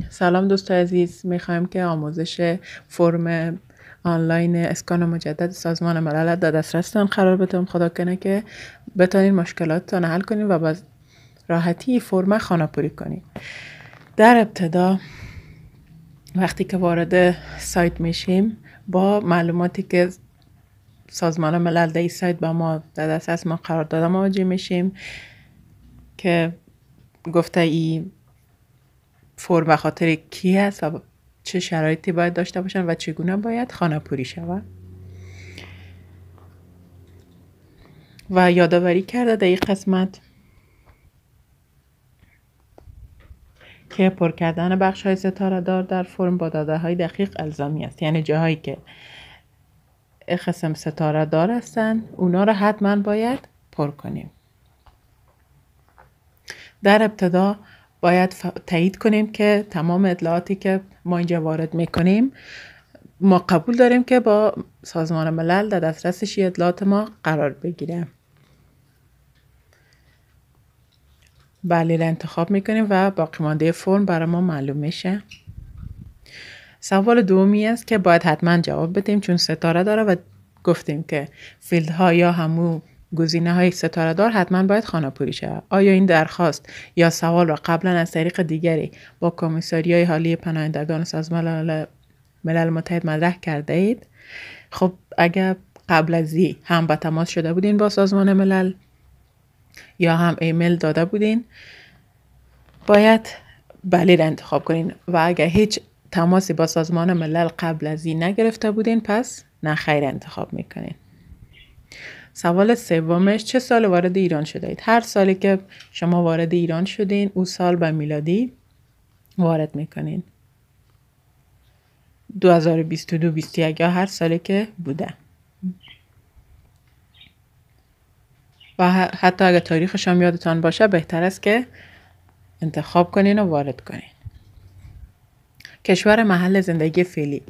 سلام دوست عزیز، میخوایم که آموزش فرم آنلاین اسکان مجدد سازمان ملل در دسترستان قرار بدم. خدا کنه که بتونین مشکلاتتان حل کنین و با راحتی فرم خانه‌پوری کنین. در ابتدا وقتی که وارد سایت میشیم با معلوماتی که سازمان ملل در این سایت با ما در دسترس ما قرار داده مواجه میشیم که گفته ای فرم به خاطر کی هست و چه شرایطی باید داشته باشن و چگونه باید خانه‌پوری شود. و یادآوری کرده در این قسمت که پر کردن بخش های ستاره دار در فرم با داده های دقیق الزامی است، یعنی جاهایی که قسم ستاره دار هستن اونا رو حتما باید پر کنیم. در ابتدا باید تایید کنیم که تمام اطلاعاتی که ما اینجا وارد میکنیم ما قبول داریم که با سازمان ملل در دسترسش اطلاعات ما قرار بگیره. بله را انتخاب میکنیم و باقی مانده فرم برای ما معلوم میشه. سوال دومی است که باید حتما جواب بدیم چون ستاره داره و گفتیم که فیلدها یا همو گزینه های ستاره دار حتما باید خانه‌پوری شود. آیا این درخواست یا سوال را قبلا از طریق دیگری با کمیساریای حالی پناهندگان سازمان ملل متحد مطرح کرده اید؟ خب اگر قبل از این هم با تماس شده بودین با سازمان ملل یا هم ایمیل داده بودین باید بله را انتخاب کنین و اگر هیچ تماسی با سازمان ملل قبل از این نگرفته بودین پس نه خیر انتخاب میکنین. سوال سومش چه سال وارد ایران شده اید؟ هر سالی که شما وارد ایران شدین او سال به میلادی وارد میکنین. 2022 21 یا هر سالی که بوده و حتی اگر تاریخش هم یادتان باشه بهتر است که انتخاب کنین و وارد کنین. کشور محل زندگی فعلی.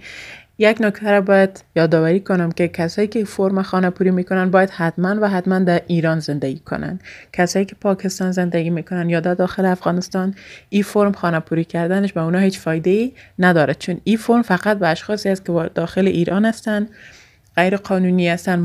یک نکته را باید یادآوری کنم که کسایی که فرم خانه‌پوری میکنن باید حتما در ایران زندگی کنن. کسایی که پاکستان زندگی میکنن یا در داخل افغانستان این فرم خانه‌پوری کردنش به اونا هیچ فایده‌ای نداره چون این فرم فقط به اشخاصی است که داخل ایران هستن، غیر قانونی هستن،